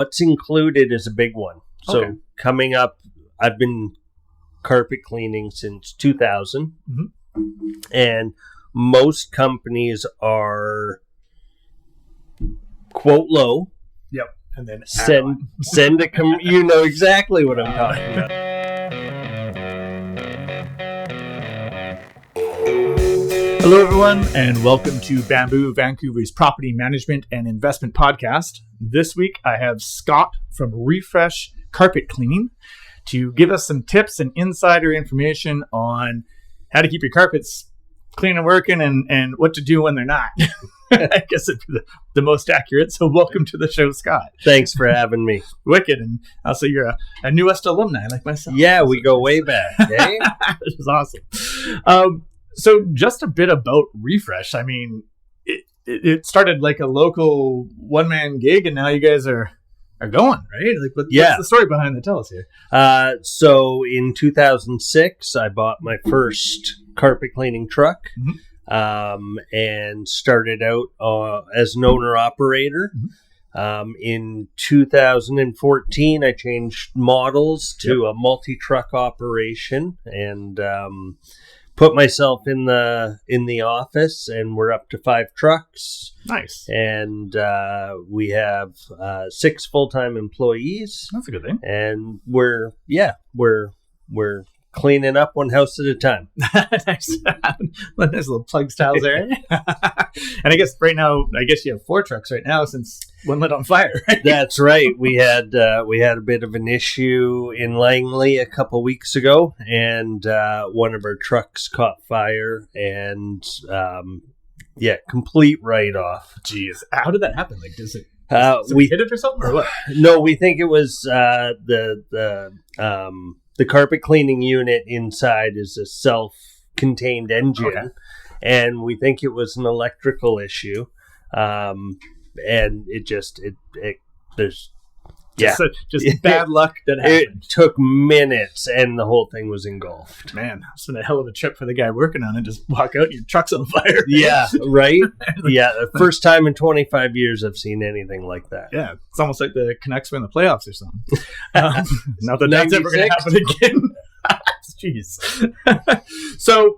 What's included is a big one. So Okay. coming up, I've been carpet cleaning since 2000. And most companies are quote low. Yep. And then Send you know exactly what I'm talking about. Hello, everyone, and welcome to Bamboo, Vancouver's property management and investment podcast. This week, I have Scott from Refresh Carpet Cleaning to give us some tips and insider information on how to keep your carpets clean and working and what to do when they're not. I guess it'd be the most accurate. So welcome to the show, Scott. Thanks for having me. Wicked. And also you're a New West alumni like myself. Yeah, we go way back. Eh? Which is awesome. So just a bit about Refresh. I mean, it started like a local one-man gig, and now you guys are going, right? Like, what's the story behind it? Tell us here. So in 2006, I bought my first carpet cleaning truck. And started out as an owner-operator. In 2014, I changed models to a multi-truck operation and put myself in the office, and we're up to 5 trucks. Nice. And we have 6 full-time employees. That's a good thing. And we're cleaning up one house at a time. Nice. Nice little plug styles there. And I guess right now, you have 4 trucks right now since one lit on fire. Right? That's right. We had a bit of an issue in Langley a couple weeks ago, and one of our trucks caught fire, and complete write-off. Jeez, how did that happen? Like, does it we hit it or something, or what? No, we think it was the carpet cleaning unit inside is a self-contained engine, and we think it was an electrical issue. And there's bad luck that happened. It took minutes, and the whole thing was engulfed. Man, it's been a hell of a trip for the guy working on it. Just walk out, and your truck's on fire. Yeah, right? Yeah, the first time in 25 years I've seen anything like that. Yeah, it's almost like the Canucks were in the playoffs or something. Not that that's ever going to happen again. Jeez. So,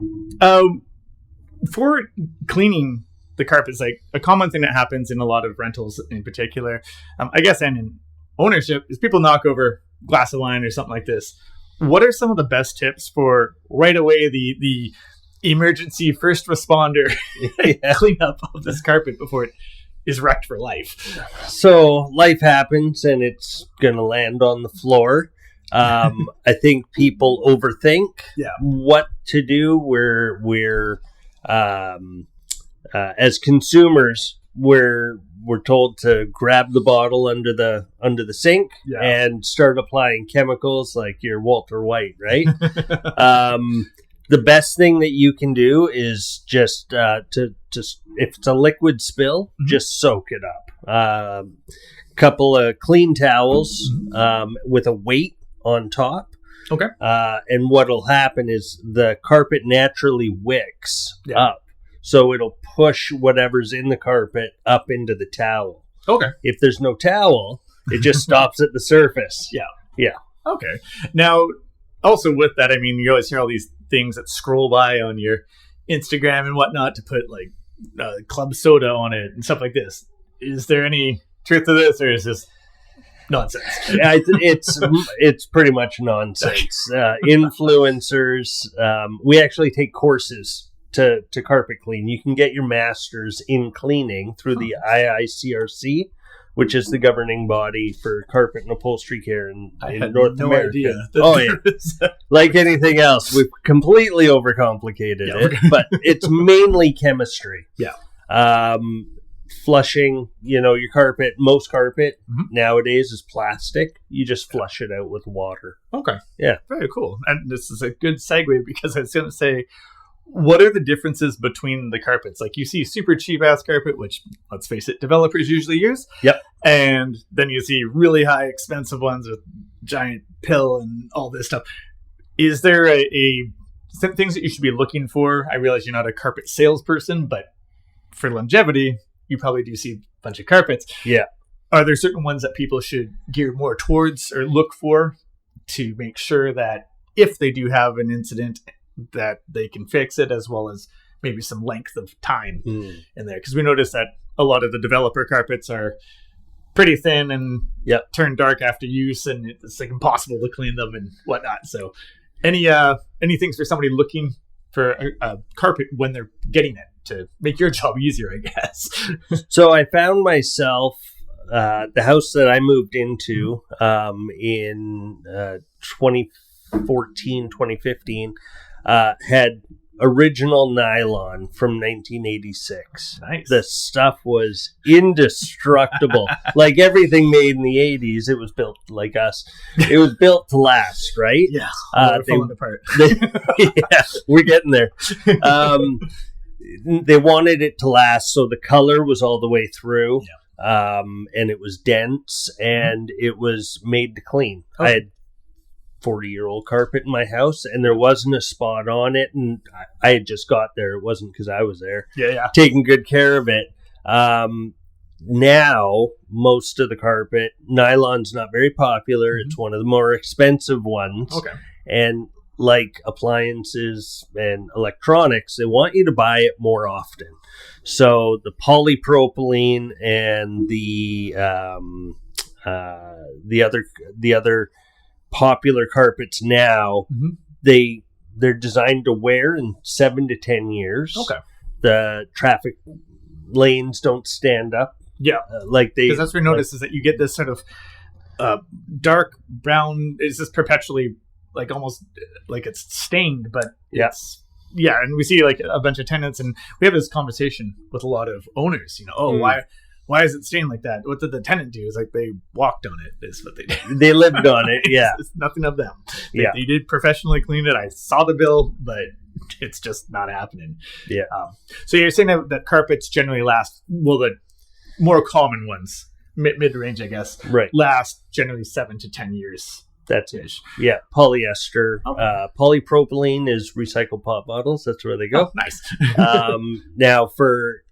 for cleaning the carpets, like a common thing that happens in a lot of rentals in particular, I guess, and in ownership, is people knock over glass of wine or something like this. What are some of the best tips for right away the emergency first responder cleanup of this carpet before it is wrecked for life? So life happens, and it's going to land on the floor. I think people overthink what to do. We're as consumers, we're told to grab the bottle under the sink and start applying chemicals like your Walter White, right? The best thing that you can do is just to if it's a liquid spill, just soak it up. Couple of clean towels with a weight on top. Okay. And what'll happen is the carpet naturally wicks up. So it'll push whatever's in the carpet up into the towel. Okay. If there's no towel, it just stops at the surface. Yeah. Okay. Now, also with that, I mean, you always hear all these things that scroll by on your Instagram and whatnot to put like club soda on it and stuff like this. Is there any truth to this, or is this nonsense? It's pretty much nonsense. Influencers. We actually take courses to carpet clean. You can get your master's in cleaning through the IICRC, which is the governing body for carpet and upholstery care in North America. Idea like anything else, we've completely overcomplicated it, but it's mainly chemistry. Flushing, your carpet, most carpet nowadays is plastic. You just flush it out with water. Okay. Yeah. Very cool. And this is a good segue, because I was going to say, what are the differences between the carpets? Like, you see super cheap ass carpet, which, let's face it, developers usually use. Yep. And then you see really high expensive ones with giant pill and all this stuff. Is there some things that you should be looking for? I realize you're not a carpet salesperson, but for longevity, you probably do see a bunch of carpets. Yeah. are there certain ones that people should gear more towards or look for to make sure that if they do have an incident that they can fix it, as well as maybe some length of time in there? Because we noticed that a lot of the developer carpets are pretty thin and turn dark after use, and it's like impossible to clean them and whatnot. So any things for somebody looking for a carpet when they're getting it to make your job easier, I guess? So I found myself, the house that I moved into in 2014, 2015, had original nylon from 1986. Nice. The stuff was indestructible. Like everything made in the 80s, it was built like us. It was built to last, right? Yeah. They're falling apart. Yeah, we're getting there. They wanted it to last, so the color was all the way through. Yeah. And it was dense, and it was made to clean. Okay. I had 40-year-old carpet in my house, and there wasn't a spot on it, and I had just got there. It wasn't because I was there taking good care of it. Now most of the carpet, nylon's not very popular. It's one of the more expensive ones. Okay. And like appliances and electronics, they want you to buy it more often. So the polypropylene and the other popular carpets now, they're designed to wear in 7 to 10 years. Okay. The traffic lanes don't stand up. Yeah. Because that's what we notice is that you get this sort of dark brown, it's just perpetually like almost like it's stained, but it's, and we see like a bunch of tenants, and we have this conversation with a lot of owners, why is it stained like that? What did the tenant do? It's like they walked on it, is what they did. They lived on it, it's nothing of them. They did professionally clean it. I saw the bill, but it's just not happening. Yeah. So you're saying that carpets generally last, well, the more common ones, mid-range, I guess, last generally 7 to 10 years. That's it. Yeah, polyester. Polypropylene is recycled pop bottles. That's where they go. Oh, nice. Now, for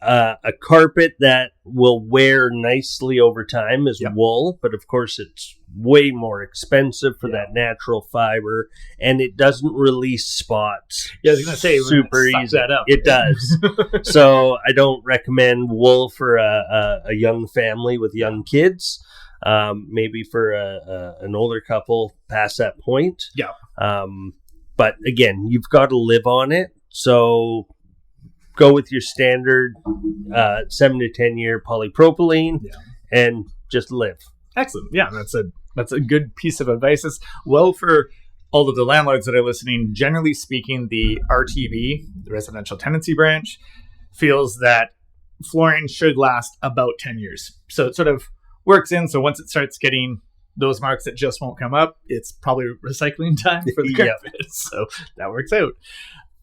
a carpet that will wear nicely over time is wool, but of course it's way more expensive for that natural fiber, and it doesn't release spots. Yeah, I was going to say, super easy. That up. It does. So I don't recommend wool for a young family with young kids. Maybe for an older couple past that point. Yeah. But again, you've got to live on it. So go with your standard 7 to 10 year polypropylene and just live. Excellent. Yeah, that's a good piece of advice. As well, for all of the landlords that are listening, generally speaking, the RTB, the residential tenancy branch, feels that flooring should last about 10 years. So it sort of works in. So once it starts getting those marks that just won't come up, it's probably recycling time for the carpets. So that works out.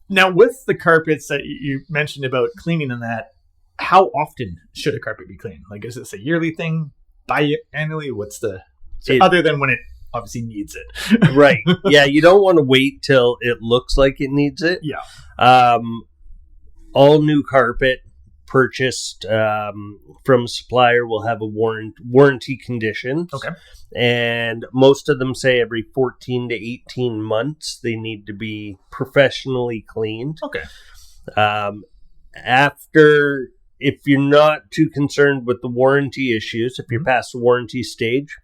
Now, with the carpets that you mentioned about cleaning and that, how often should a carpet be cleaned? Like, is this a yearly thing, biannually? What's other than when it obviously needs it? Right. Yeah, you don't want to wait till it looks like it needs it. Yeah. All new carpet purchased from a supplier will have a warranty conditions. Okay. And most of them say every 14 to 18 months they need to be professionally cleaned. Okay. After, if you're not too concerned with the warranty issues, if you're past the warranty stage,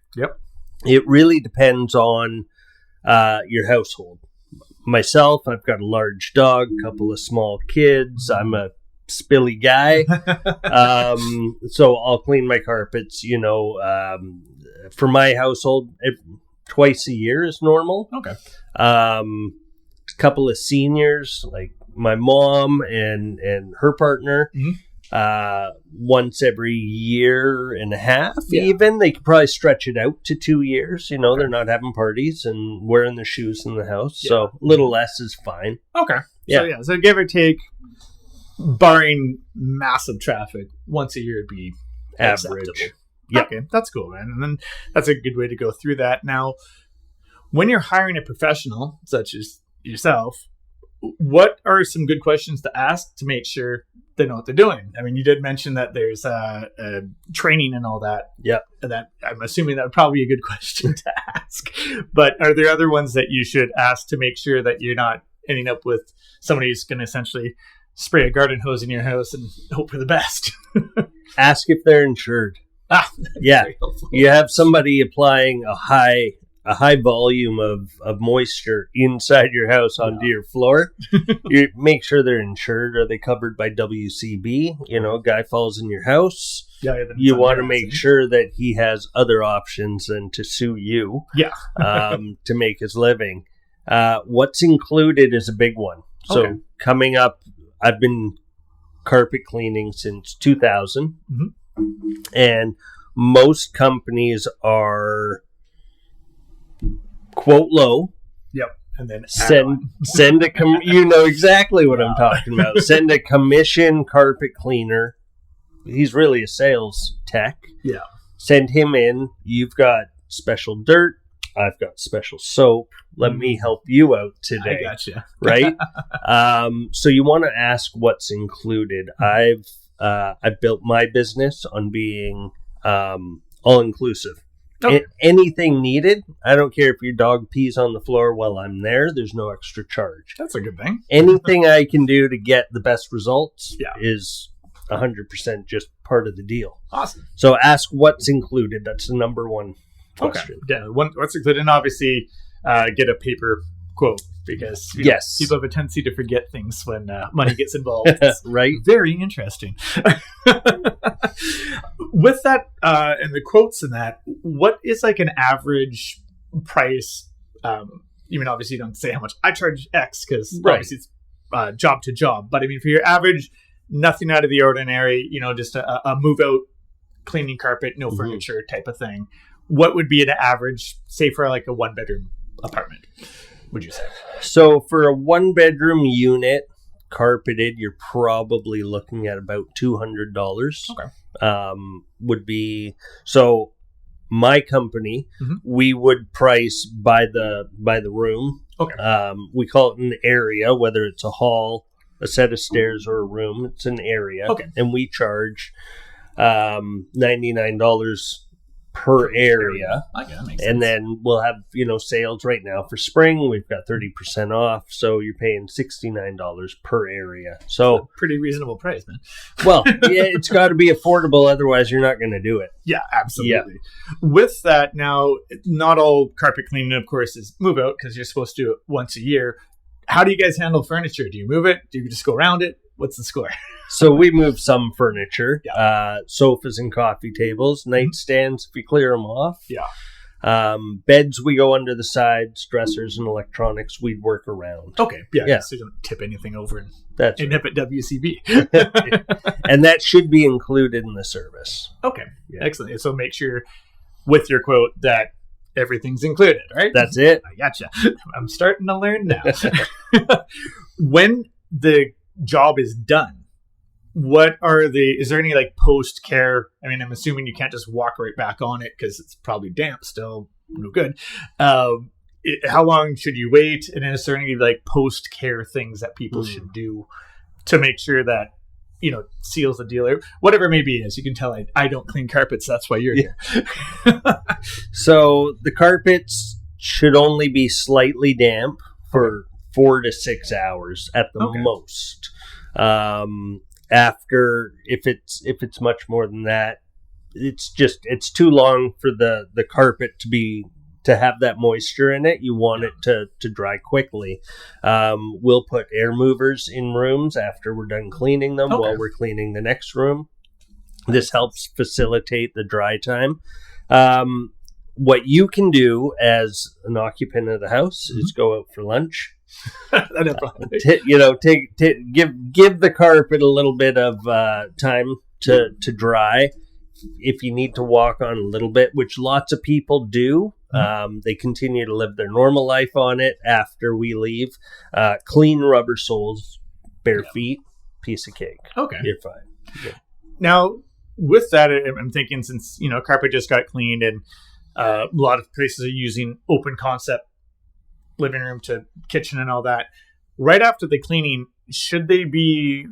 it really depends on your household. Myself, I've got a large dog, a couple of small kids. I'm a spilly guy. So I'll clean my carpets, for my household, twice a year is normal. Okay. A couple of seniors, like my mom and her partner, once every year and a half, even. They could probably stretch it out to 2 years. They're not having parties and wearing their shoes in the house. Yeah. So a little less is fine. Okay. Yeah. So give or take, barring massive traffic, once a year would be average. Acceptable. Yep. Okay, that's cool, man. And then that's a good way to go through that. Now, when you're hiring a professional such as yourself, what are some good questions to ask to make sure they know what they're doing? I mean, you did mention that there's training and all that. Yeah. That I'm assuming that would probably be a good question to ask. But are there other ones that you should ask to make sure that you're not ending up with somebody who's going to essentially spray a garden hose in your house and hope for the best? Ask if they're insured. Yeah. You have somebody applying a high volume of moisture inside your house onto your floor. You make sure they're insured. Are they covered by WCB? Guy falls in your house. You want to make sure that he has other options than to sue you. To make his living. What's included is a big one. So coming up, I've been carpet cleaning since 2000. And most companies are quote low. And then send you know exactly what I'm talking about. Send a commission carpet cleaner. He's really a sales tech. Send him in. You've got special dirt. I've got special soap. Let me help you out today. I gotcha. Right? So you want to ask what's included. I've built my business on being all-inclusive. Anything needed. I don't care if your dog pees on the floor while I'm there. There's no extra charge. That's a good thing. Anything I can do to get the best results is 100% just part of the deal. Awesome. So ask what's included. That's the number one question. What's included, and obviously get a paper quote, because people have a tendency to forget things when money gets involved. Right. Very interesting. With that and the quotes and that, what is like an average price? Obviously you don't say how much I charge X, because obviously it's job to job. But I mean, for your average, nothing out of the ordinary, just a move out, cleaning carpet, no furniture type of thing. What would be an average, say for like a 1-bedroom apartment, would you say? So for a 1-bedroom unit, carpeted, you're probably looking at about $200. Would be, so my company, we would price by the room. We call it an area, whether it's a hall, a set of stairs, or a room. It's an area. And we charge $99 per area. Okay, that makes sense. And then we'll have, sales right now for spring. We've got 30% off. So you're paying $69 per area. So that's a pretty reasonable price, man. Well, it's got to be affordable. Otherwise, you're not going to do it. Yeah, absolutely. With that, now, not all carpet cleaning, of course, is move out, because you're supposed to do it once a year. How do you guys handle furniture? Do you move it? Do you just go around it? What's the score? So we move some furniture, sofas and coffee tables, nightstands, if you clear them off. Beds, we go under the sides, dressers and electronics, we'd work around. So you don't tip anything over and end up at WCB. And that should be included in the service. Excellent. So make sure with your quote that everything's included, right? That's it. I gotcha. I'm starting to learn now. When the job is done, is there any like post-care? I mean, I'm assuming you can't just walk right back on it because it's probably damp still, no good. How long should you wait? And is there any like post-care things that people should do to make sure that, seals the deal, or whatever it may be? As you can tell, I don't clean carpets. That's why you're here. So the carpets should only be slightly damp for 4 to 6 hours at the most. After, if it's much more than that, it's too long for the carpet to have that moisture in it. You want it to dry quickly. We'll put air movers in rooms after we're done cleaning them while we're cleaning the next room. This helps facilitate the dry time. What you can do as an occupant of the house is go out for lunch. Give the carpet a little bit of time to dry. If you need to walk on a little bit, which lots of people do, they continue to live their normal life on it after we leave. Clean rubber soles, bare feet, piece of cake. You're fine. Now, with that, I'm thinking, since carpet just got cleaned and a lot of places are using open concept living room to kitchen and all that, right after the cleaning, should they be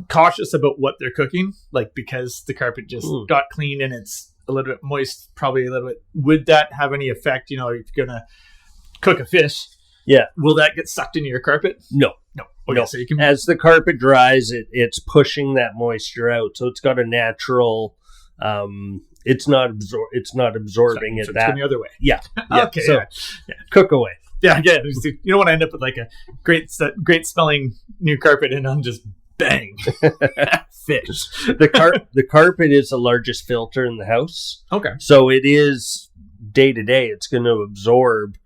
cautious about what they're cooking? Like, because the carpet just got cleaned and it's a little bit moist, probably a little bit. Would that have any effect? You know, if you're going to cook a fish, will that get sucked into your carpet? No. Okay, no. So you can... As the carpet dries, it's pushing that moisture out. So it's got a natural... it's not absorbing it. So it's going the other way. Yeah. Okay. So cook away. Yeah. You don't want to end up with like a great smelling new carpet and I'm just bang fish. The carpet is the largest filter in the house. Okay. So it is day to day. It's going to absorb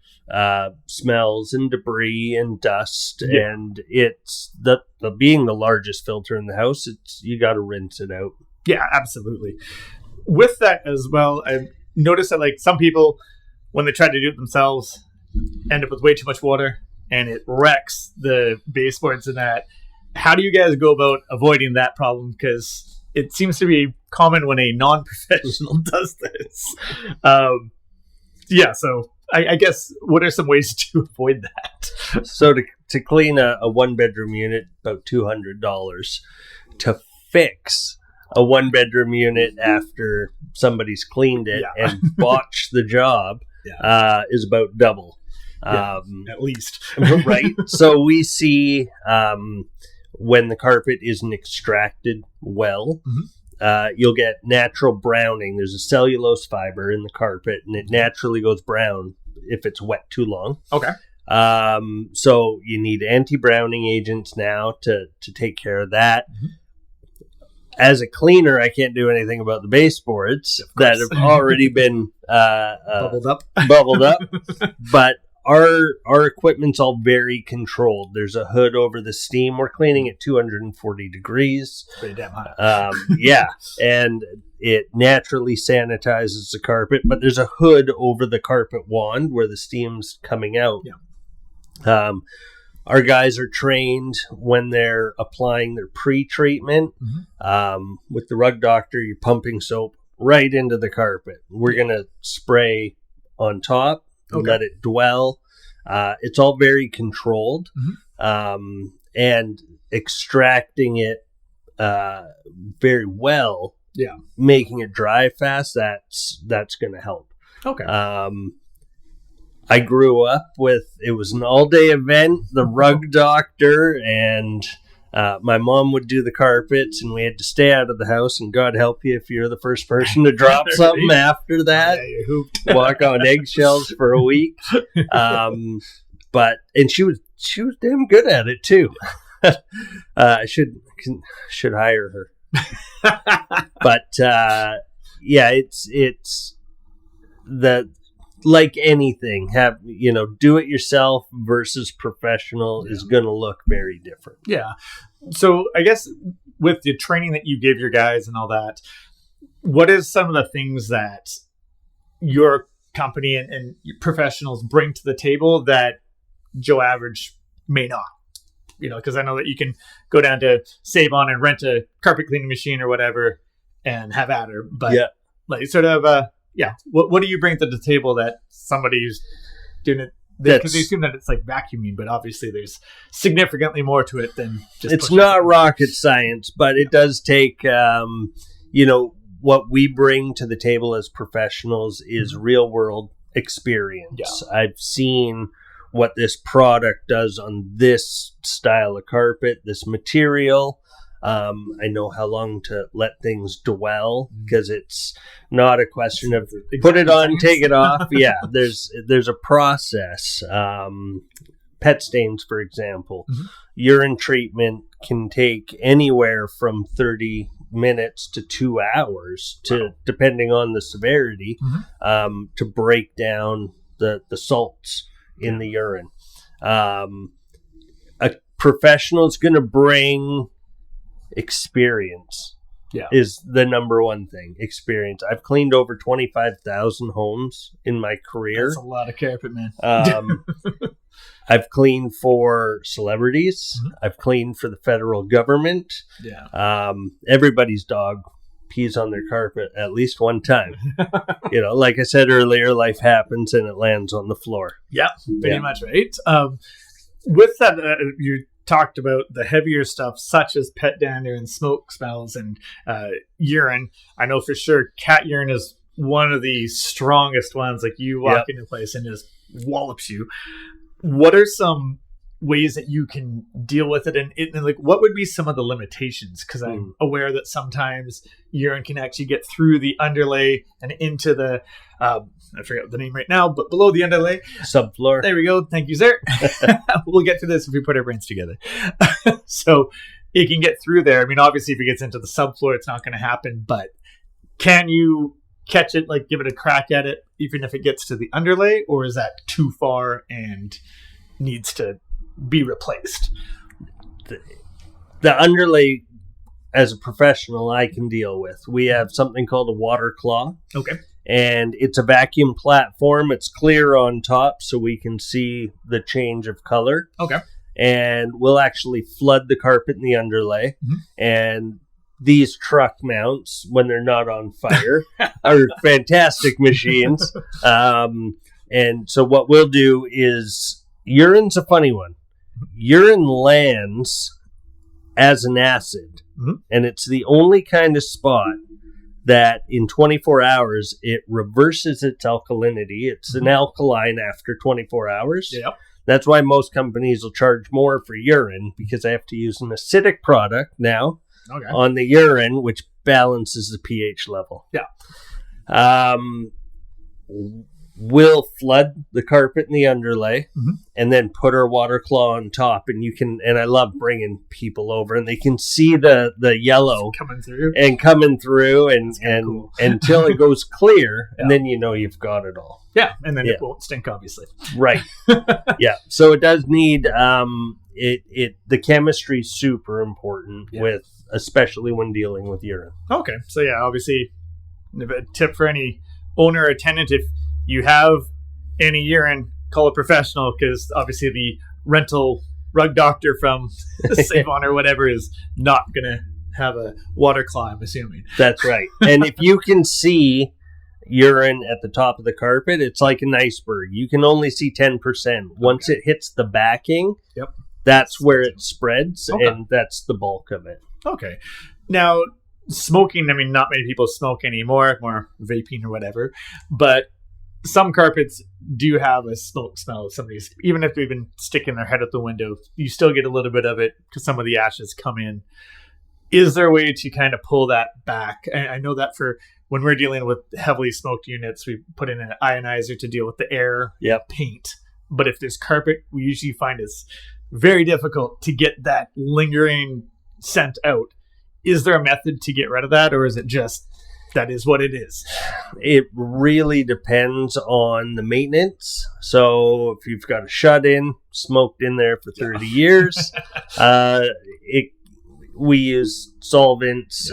smells and debris and dust, and it's the being the largest filter in the house. You got to rinse it out. Yeah, absolutely. With that as well, I noticed that like some people, when they try to do it themselves, end up with way too much water and it wrecks the baseboards and that. How do you guys go about avoiding that problem? Because it seems to be common when a non-professional does this. So I guess what are some ways to avoid that? So to clean a one-bedroom unit, about $200. To fix a one-bedroom unit after somebody's cleaned it and botched the job is about double. At least. Right. So we see when the carpet isn't extracted well, you'll get natural browning. There's a cellulose fiber in the carpet, and it naturally goes brown if it's wet too long. Okay. So you need anti-browning agents now to take care of that. As a cleaner, I can't do anything about the baseboards that have already been bubbled up. But our equipment's all very controlled. There's a hood over the steam. We're cleaning at 240 degrees. Pretty damn hot. And it naturally sanitizes the carpet, but there's a hood over the carpet wand where the steam's coming out. Our guys are trained when they're applying their pre-treatment. With the rug doctor, you're pumping soap right into the carpet. We're going to spray on top and let it dwell. It's all very controlled. And extracting it very well, making it dry fast, that's going to help. Okay. I grew up with, it was an all-day event, the rug doctor, and my mom would do the carpets, and we had to stay out of the house, and God help you if you're the first person to drop something after that. Walk on eggshells for a week. And she was damn good at it, too. I should hire her. But, it's the... Like anything, do it yourself versus professional is going to look very different. Yeah. So I guess with the training that you give your guys and all that, what is some of the things that your company and professionals bring to the table that Joe Average may not? Because I know that you can go down to Save-On and rent a carpet cleaning machine or whatever and have at her. But like sort of... what do you bring to the table that somebody who's doing it? Because they assume that it's like vacuuming, but obviously there's significantly more to it than just... It's not rocket science, but it does take, what we bring to the table as professionals is real world experience. I've seen what this product does on this style of carpet, this material. I know how long to let things dwell because it's not a question of put it on, take it off. There's a process. Pet stains, for example, urine treatment can take anywhere from 30 minutes to 2 hours depending on the severity, to break down the salts in the urine. A professional is going to bring experience. Is the number one thing. Experience. I've cleaned over 25,000 homes in my career. That's a lot of carpet, man. I've cleaned for celebrities. I've cleaned for the federal government. Everybody's dog pees on their carpet at least one time. Like I said earlier, life happens and it lands on the floor. Pretty much, right? with that, you talked about the heavier stuff, such as pet dander and smoke smells and urine. I know for sure cat urine is one of the strongest ones. Like you walk into a place and just wallops you. What are some ways that you can deal with it, and like what would be some of the limitations? Because I'm aware that sometimes urine can actually get through the underlay and into the I forget the name right now, but below the underlay, subfloor. There we go. Thank you, sir. We'll get to this if we put our brains together. So it can get through there. I mean, obviously, if it gets into the subfloor, it's not going to happen. But can you catch it, like give it a crack at it, even if it gets to the underlay, or is that too far and needs to be replaced? The underlay, as a professional, I can deal with. We have something called a water claw. Okay. And it's a vacuum platform. It's clear on top, so we can see the change of color. Okay. And we'll actually flood the carpet in the underlay. And these truck mounts, when they're not on fire, are fantastic machines. And so what we'll do is, urine's a funny one. Urine lands as an acid, and it's the only kind of spot that in 24 hours it reverses its alkalinity. It's an alkaline after 24 hours. Yep. That's why most companies will charge more for urine, because they have to use an acidic product now on the urine, which balances the pH level. Yeah. We'll flood the carpet in the underlay and then put our water claw on top. And you can, and I love bringing people over and they can see the yellow coming through and cool. Until it goes clear. And then you know you've got it all. Yeah. And then it won't stink, obviously. Right. Yeah. So it does need, the chemistry is super important with, especially when dealing with urine. Okay. So yeah, obviously a tip for any owner or tenant, if you have any urine, call a professional, because obviously the rental rug doctor from Save-On or whatever is not going to have a water claw, I'm assuming. That's right. And if you can see urine at the top of the carpet, it's like an iceberg. You can only see 10%. Once it hits the backing, that's where it spreads, and that's the bulk of it. Okay. Now, smoking, I mean, not many people smoke anymore, more vaping or whatever, but some carpets do have a smoke smell of somebody's, even if they've been sticking their head out the window, you still get a little bit of it because some of the ashes come in. Is there a way to kind of pull that back? I know that for when we're dealing with heavily smoked units, we put in an ionizer to deal with the air, paint. But if there's carpet, we usually find it's very difficult to get that lingering scent out. Is there a method to get rid of that, or is it just that is what it is? It really depends on the maintenance. So if you've got a shut-in, smoked in there for 30 years, we use solvents,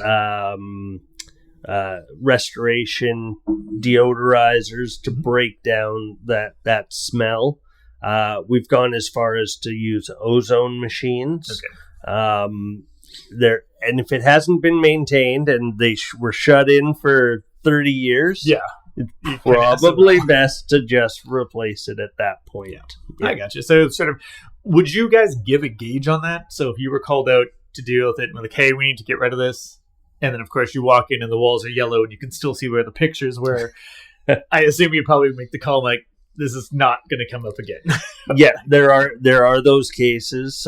restoration deodorizers to break down that smell. We've gone as far as to use ozone machines. And if it hasn't been maintained and they were shut in for 30 years, it's probably best to just replace it at that point. I got you. So sort of, would you guys give a gauge on that? So if you were called out to deal with it and like, hey, we need to get rid of this, and then of course you walk in and the walls are yellow and you can still see where the pictures were, I assume you'd probably make the call like, this is not going to come up again. Yeah, there are those cases.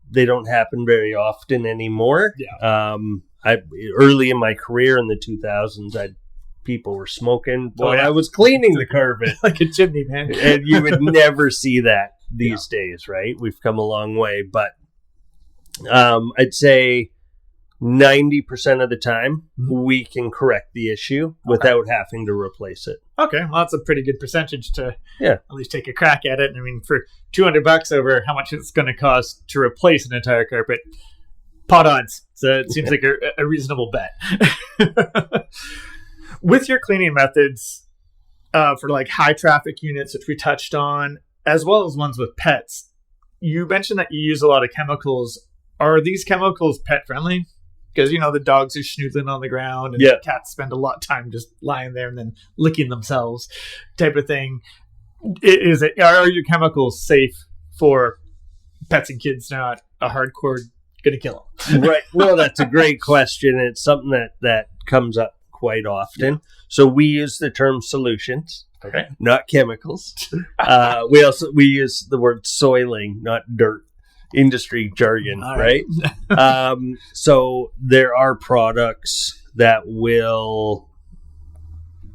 They don't happen very often anymore. Early in my career in the 2000s, people were smoking while I was cleaning the carpet. Like a chimney, man. And you would never see that these days, right? We've come a long way. But I'd say 90% of the time, we can correct the issue without having to replace it. Okay, well, that's a pretty good percentage to at least take a crack at it. I mean, for $200 over how much it's going to cost to replace an entire carpet, pot odds. So it seems like a reasonable bet. With your cleaning methods for like high traffic units, which we touched on, as well as ones with pets, you mentioned that you use a lot of chemicals. Are these chemicals pet friendly? Because, you know, the dogs are snoozing on the ground and the cats spend a lot of time just lying there and then licking themselves type of thing. Are your chemicals safe for pets and kids not a hardcore gonna kill them? Right. Well, that's a great question. It's something that comes up quite often. So we use the term solutions, Okay. not chemicals. We use the word soiling, not dirt. Industry jargon, All right? So there are products that will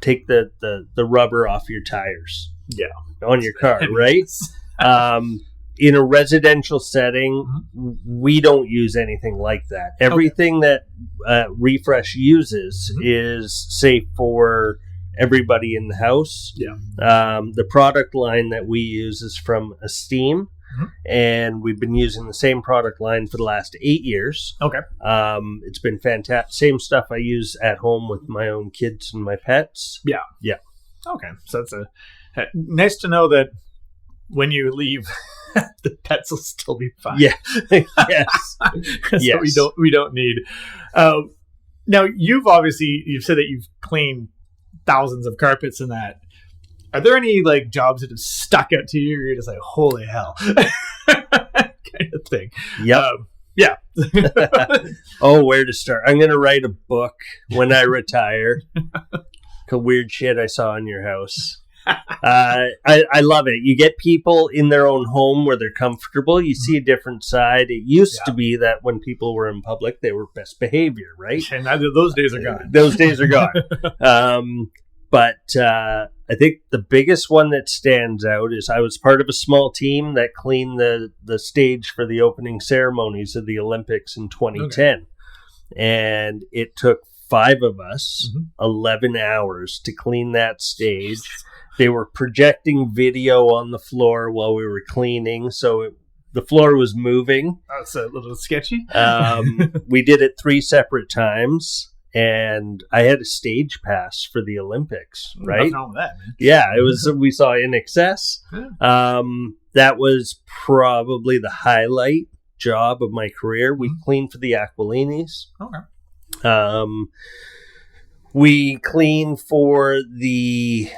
take the rubber off your tires, on your car, right? In a residential setting, we don't use anything like that. Everything that Refresh uses is safe for everybody in the house. The product line that we use is from Esteem. And we've been using the same product line for the last 8 years. Okay. It's been fantastic. Same stuff I use at home with my own kids and my pets. Yeah. Okay. So it's nice to know that when you leave, the pets will still be fine. Yeah. Yes. So we don't need. Now you've said that you've cleaned thousands of carpets and that. Are there any like jobs that have stuck out to you? Or you're just like, holy hell, kind of thing. Yep. Yeah. Oh, where to start? I'm going to write a book when I retire. Weird shit I saw in your house. I love it. You get people in their own home where they're comfortable. You see a different side. It used to be that when people were in public, they were best behavior, right? And those days are gone. Those days are gone. But I think the biggest one that stands out is I was part of a small team that cleaned the stage for the opening ceremonies of the Olympics in 2010. Okay. And it took 5 of us 11 hours to clean that stage. They were projecting video on the floor while we were cleaning, so the floor was moving. That's a little sketchy. We did it 3 separate times. And I had a stage pass for the Olympics, right? Nothing wrong with that, man. Yeah, it was. We saw In Excess. That was probably the highlight job of my career. We cleaned for the Aquilinis. Okay. We cleaned for the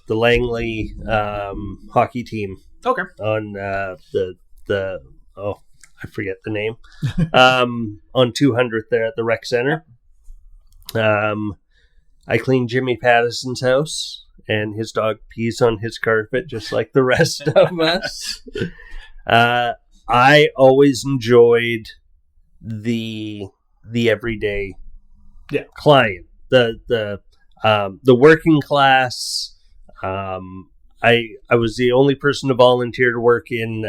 Langley hockey team. Okay. On I forget the name, on 200th there at the rec center. I cleaned Jimmy Pattison's house, and his dog pees on his carpet just like the rest of us. I always enjoyed the everyday client, the working class. I was the only person to volunteer to work in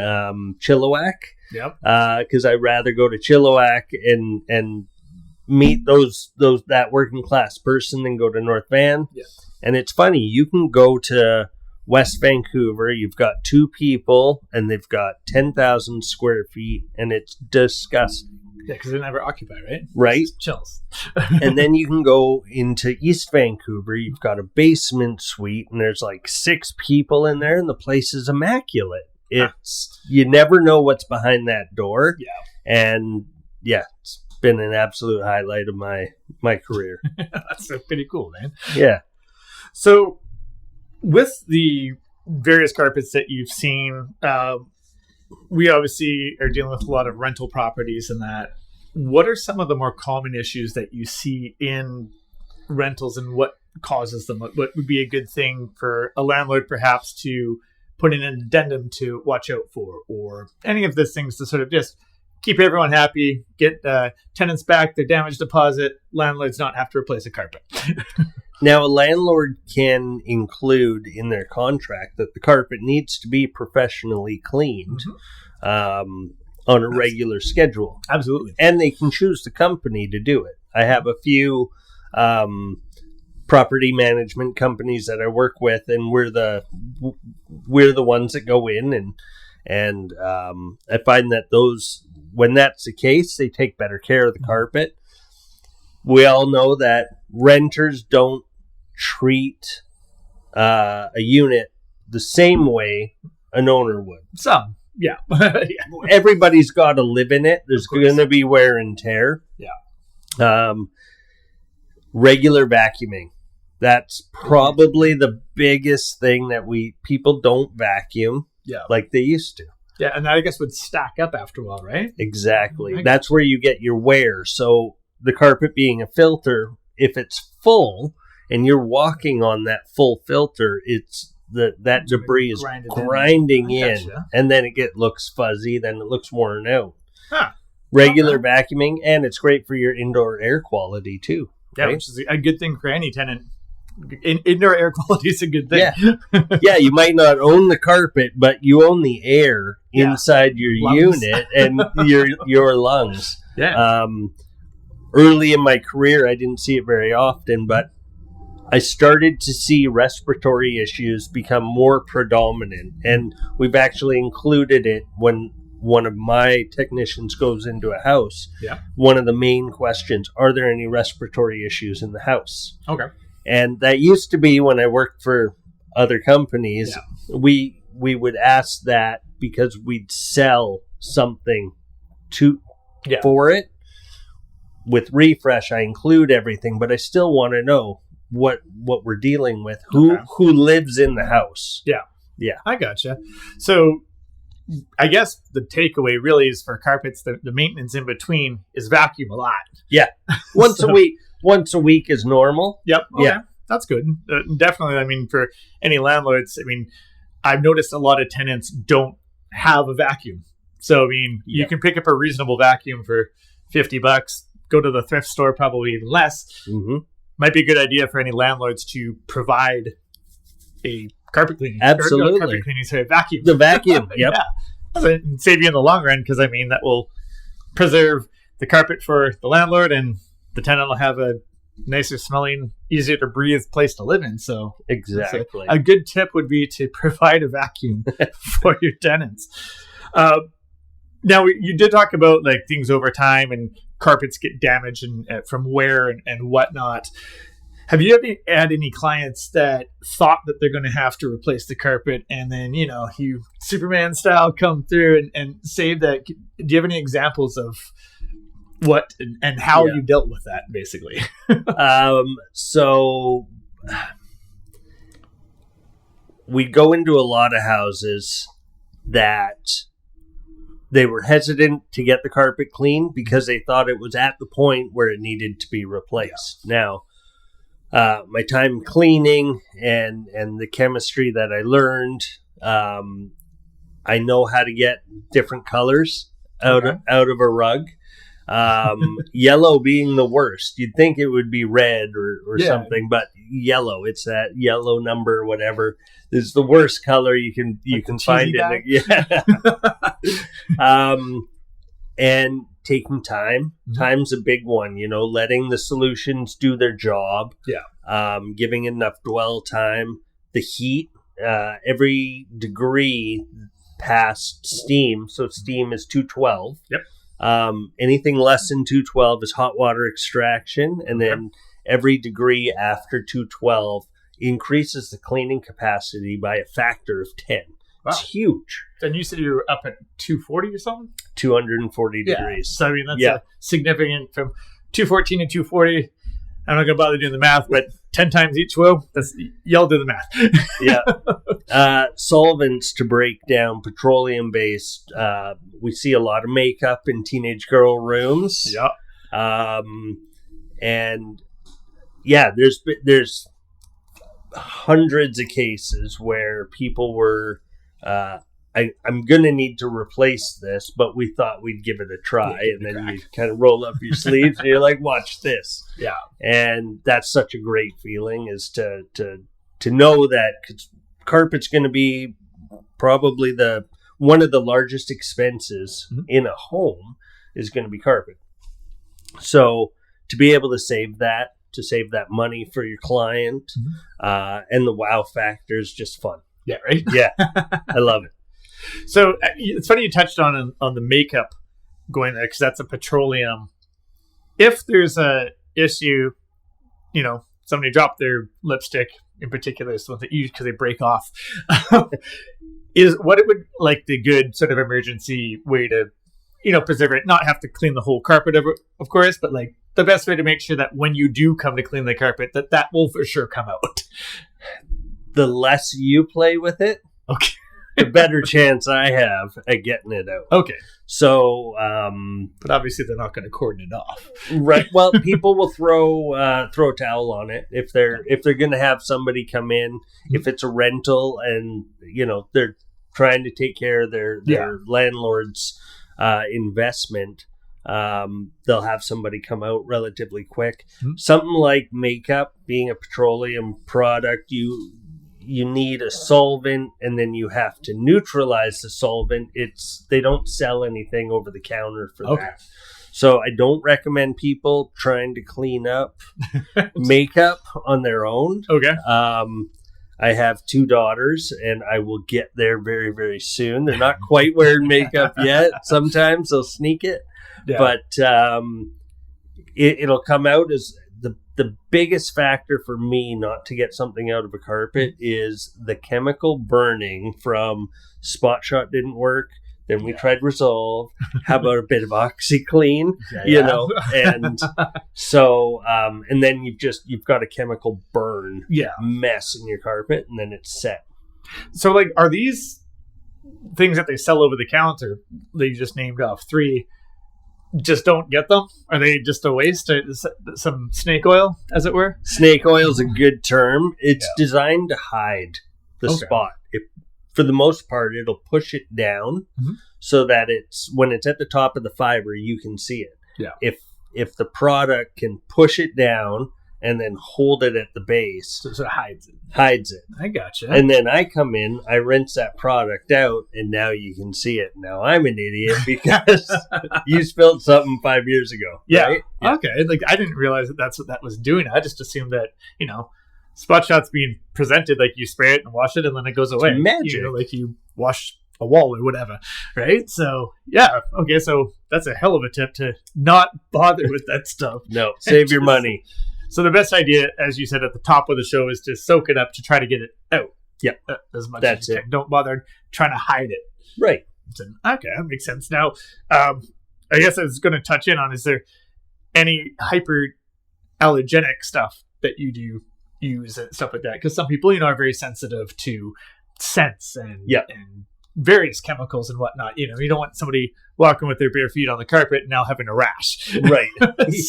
Chilliwack. Yep. Because I'd rather go to Chilliwack and meet that working class person than go to North Van. Yeah. And it's funny, you can go to West Vancouver, you've got 2 people, and they've got 10,000 square feet, and it's disgusting. Yeah, because they're never occupied, right? Right. Chills. And then you can go into East Vancouver, you've got a basement suite, and there's like 6 people in there, and the place is immaculate. You never know what's behind that door. Yeah. And it's been an absolute highlight of my career. That's pretty cool, man. Yeah. So with the various carpets that you've seen, we obviously are dealing with a lot of rental properties and that. What are some of the more common issues that you see in rentals and what causes them? What would be a good thing for a landlord perhaps to put in an addendum to watch out for, or any of these things to sort of just keep everyone happy, get tenants back their damage deposit, landlords not have to replace a carpet? Now, a landlord can include in their contract that the carpet needs to be professionally cleaned on a regular schedule. Absolutely. And they can choose the company to do it. I have a few property management companies that I work with, and we're the ones that go in and I find that when that's the case, they take better care of the carpet. We all know that renters don't treat a unit the same way an owner would. Some, yeah. Everybody's got to live in it. There's going to be wear and tear. Yeah. Regular vacuuming. That's probably the biggest thing that people don't vacuum like they used to. Yeah, and that I guess would stack up after a while, right? Exactly. That's where you get your wear. So the carpet being a filter, if it's full and you're walking on that full filter, it's that debris is grinding in, and then it looks fuzzy, then it looks worn out. Huh. Regular vacuuming, and it's great for your indoor air quality too. Yeah, right? Which is a good thing for any tenant. Indoor air quality is a good thing. Yeah. Yeah, you might not own the carpet, but you own the air inside your unit and your lungs. Yeah. Early in my career, I didn't see it very often, but I started to see respiratory issues become more predominant, and we've actually included it when one of my technicians goes into a house. Yeah. One of the main questions, are there any respiratory issues in the house? Okay. And that used to be when I worked for other companies. Yeah. We would ask that because we'd sell something for it. With Refresh, I include everything, but I still want to know what we're dealing with. Who lives in the house? Yeah. Yeah. I gotcha. So I guess the takeaway really is for carpets, the maintenance in between is vacuum a lot. Yeah. Once a week is normal. Yep. Okay. Yeah. That's good. Definitely. I mean, for any landlords, I mean, I've noticed a lot of tenants don't have a vacuum. So, I mean, you can pick up a reasonable vacuum for $50, go to the thrift store, probably even less. Mm-hmm. Might be a good idea for any landlords to provide a carpet cleaning. Absolutely. Carpet cleaning, sorry, vacuum. The vacuum. Yep. Yeah. And save you in the long run, because I mean, that will preserve the carpet for the landlord, and the tenant will have a nicer smelling, easier to breathe place to live in. So exactly. A good tip would be to provide a vacuum for your tenants. Now, you did talk about like things over time and carpets get damaged and from wear and whatnot. Have you ever had any clients that thought that they're going to have to replace the carpet, and then, you Superman style come through and save that? Do you have any examples of what and how you dealt with that, basically? So we go into a lot of houses that they were hesitant to get the carpet clean because they thought it was at the point where it needed to be replaced. Yeah. Now, my time cleaning and the chemistry that I learned, I know how to get different colors out of a rug. Yellow being the worst. You'd think it would be red or something, but yellow, it's that yellow number, whatever, is the worst color you can find in it. Yeah. And taking time. Mm-hmm. Time's a big one, letting the solutions do their job. Yeah. Giving enough dwell time. The heat, every degree past steam. So steam is 212. Yep. Anything less than 212 is hot water extraction. And then every degree after 212 increases the cleaning capacity by a factor of 10. Wow. It's huge. And you said you were up at 240 or something? 240 degrees. So, I mean, that's a significant from 214 to 240. I'm not going to bother doing the math, but 10 times each will. Y'all do the math. Yeah. Solvents to break down, petroleum-based. We see a lot of makeup in teenage girl rooms. Yeah. And yeah, there's hundreds of cases where people were, I'm going to need to replace this, but we thought we'd give it a try. And then you kind of roll up your sleeves and you're like, watch this. Yeah. And that's such a great feeling, is to know that carpet's going to be probably one of the largest expenses in a home is going to be carpet. So to be able to save that money for your client, and the wow factor is just fun. Yeah, right? Yeah, I love it. So it's funny you touched on the makeup going there, because that's a petroleum. If there's a issue, somebody dropped their lipstick in particular, is the one that you use because they break off, is what it would like the good sort of emergency way to, preserve it, not have to clean the whole carpet of course, but like the best way to make sure that when you do come to clean the carpet, that will for sure come out? The less you play with it, Okay. the better chance I have at getting it out. Okay. So, but obviously they're not going to cordon it off. Right. Well, people will throw a towel on it if they're going to have somebody come in. Mm-hmm. If it's a rental and they're trying to take care of their landlord's investment, they'll have somebody come out relatively quick. Mm-hmm. Something like makeup, being a petroleum product, you need a solvent, and then you have to neutralize the solvent. They don't sell anything over the counter for that. So I don't recommend people trying to clean up makeup on their own. Okay. I have 2 daughters, and I will get there very, very soon. They're not quite wearing makeup yet. Sometimes they'll sneak it, but it'll come out as the biggest factor for me not to get something out of a carpet is the chemical burning from Spot Shot didn't work. Then we tried Resolve. How about a bit of OxyClean? And so and then you've got a chemical burn mess in your carpet, and then it's set. So like, are these things that they sell over the counter that you just named off 3? Just don't get them? Are they just a waste? Some snake oil, as it were? Snake oil is a good term. It's designed to hide the spot. For the most part, it'll push it down so that when it's at the top of the fiber, you can see it. Yeah. If the product can push it down and then hold it at the base, so it hides it. I gotcha. And then I come in, I rinse that product out, and now you can see it. Now I'm an idiot because you spilled something 5 years ago. Yeah. Right? Yeah. Okay. Like, I didn't realize that's what that was doing. I just assumed that Spot Shot's being presented like you spray it and wash it and then it goes away. It's magic. Like you wash a wall or whatever, right? So yeah, okay. So that's a hell of a tip to not bother with that stuff. No, save your money. So the best idea, as you said at the top of the show, is to soak it up to try to get it out. Yeah, as much as you can. Don't bother trying to hide it. Right. Okay, that makes sense. Now, I guess I was going to touch in on: is there any hyperallergenic stuff that you do use and stuff like that? Because some people, are very sensitive to scents and various chemicals and whatnot. You don't want somebody walking with their bare feet on the carpet and now having a rash. Right.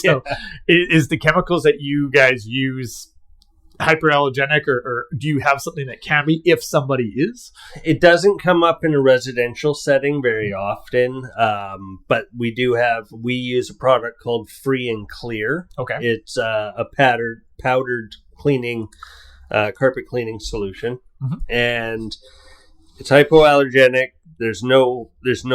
So is the chemicals that you guys use hyperallergenic, or do you have something that can be if somebody is? It doesn't come up in a residential setting very often, but we use a product called Free and Clear. Okay. It's a powdered cleaning, carpet cleaning solution, and it's hypoallergenic. There's no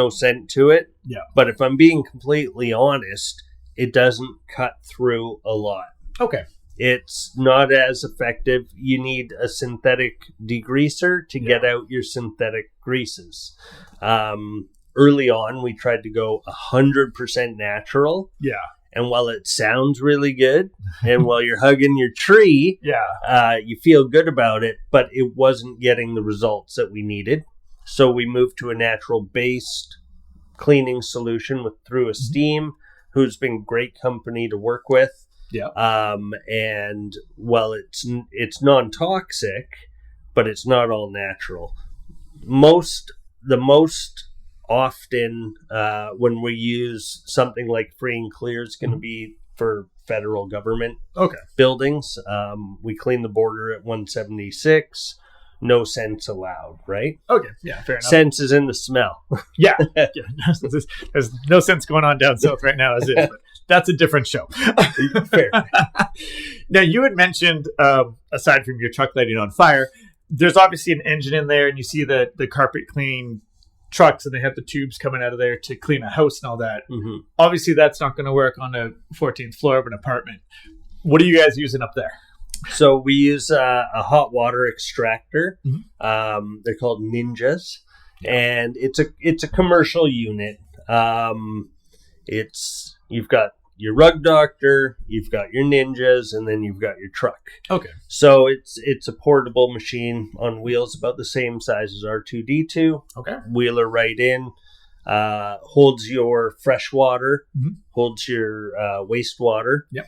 scent to it. Yeah. But if I'm being completely honest, it doesn't cut through a lot. Okay. It's not as effective. You need a synthetic degreaser to get out your synthetic greases. Early on, we tried to go 100% natural. Yeah. And while it sounds really good, and while you're hugging your tree, you feel good about it, but it wasn't getting the results that we needed. So we moved to a natural-based cleaning solution through Esteem, who's been great company to work with. Yeah. And while it's non-toxic, but it's not all natural. The most often when we use something like Free and Clear, it's going to be for federal government buildings. We clean the border at 176. No scents allowed, right? Okay, yeah, fair enough. Sense is in the smell. Yeah. There's no sense going on down south right now as is, but that's a different show. Fair. Now, you had mentioned, aside from your truck lighting on fire, there's obviously an engine in there, and you see the carpet cleaning trucks, and they have the tubes coming out of there to clean a house and all that. Mm-hmm. Obviously, that's not going to work on the 14th floor of an apartment. What are you guys using up there? So we use a hot water extractor. Mm-hmm. They're called Ninjas, and it's a commercial unit. You've got your Rug Doctor, you've got your Ninjas, and then you've got your truck. Okay. So it's a portable machine on wheels, about the same size as R2-D2. Okay. Wheeler right in. holds your fresh water, Mhm. holds your wastewater. Yep.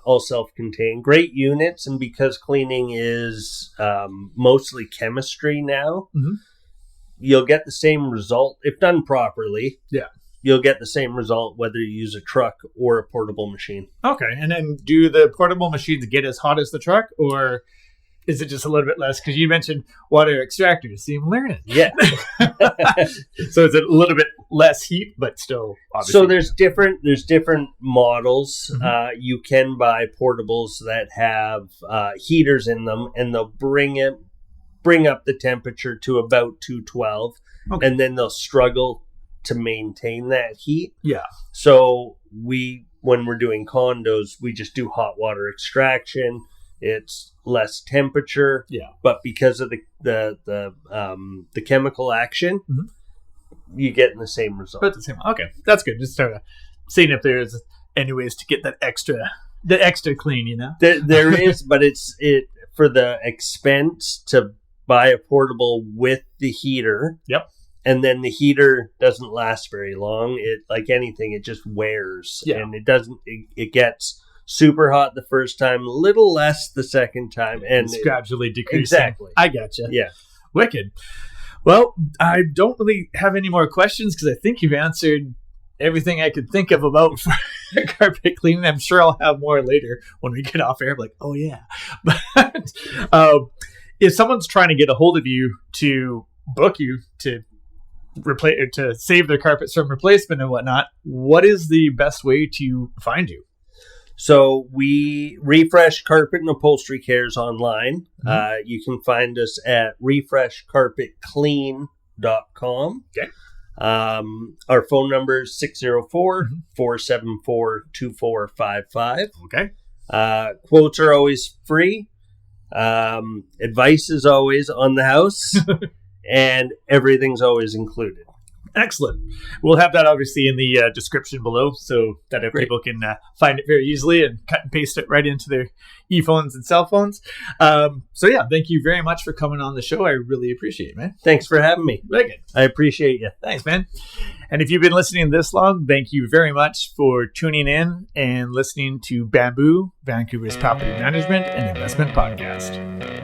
All self-contained. Great units, and because cleaning is mostly chemistry now, Mhm. you'll get the same result if done properly. Yeah. You'll get the same result whether you use a truck or a portable machine. Okay. And then do the portable machines get as hot as the truck, or is it just a little bit less? Because you mentioned water extractors. See, I'm learning. Yeah. So it's a little bit less heat, but still obviously. So there's different models. Mhm. You can buy portables that have heaters in them, and they'll bring up the temperature to about 212, Okay. and then they'll struggle to maintain that heat. Yeah. So when we're doing condos, we just do hot water extraction. It's less temperature, Yeah. but because of the chemical action, Mhm. you get the same result. But the same. Okay, that's good. Just sort of seeing if there's any ways to get the extra clean. You know. There is, but it's for the expense to buy a portable with the heater. Yep. And then the heater doesn't last very long. It, like anything, it just wears. Yeah. And it gets super hot the first time, a little less the second time, and It's gradually decreasing. Exactly. I gotcha. Yeah. Wicked. Well, I don't really have any more questions because I think you've answered everything I could think of about carpet cleaning. I'm sure I'll have more later when we get off air. I'm like, oh yeah. But if someone's trying to get a hold of you to book you to save their carpets from replacement and whatnot, what is the best way to find you? So we refresh carpet and upholstery cares online. Mhm. You can find us at refreshcarpetclean.com. Okay. Our phone number is 604-474-2455. Okay. Quotes are always free. Advice is always on the house. And everything's always included. Excellent. We'll have that obviously in the description below so that if Great. people can find it very easily and cut and paste it right into their earphones and cell phones. So yeah, thank you very much for coming on the show. I really appreciate it, man. Thanks for having me. Very good. I appreciate you. Thanks, man. And if you've been listening this long, thank you very much for tuning in and listening to Bamboo, Vancouver's property management and investment podcast.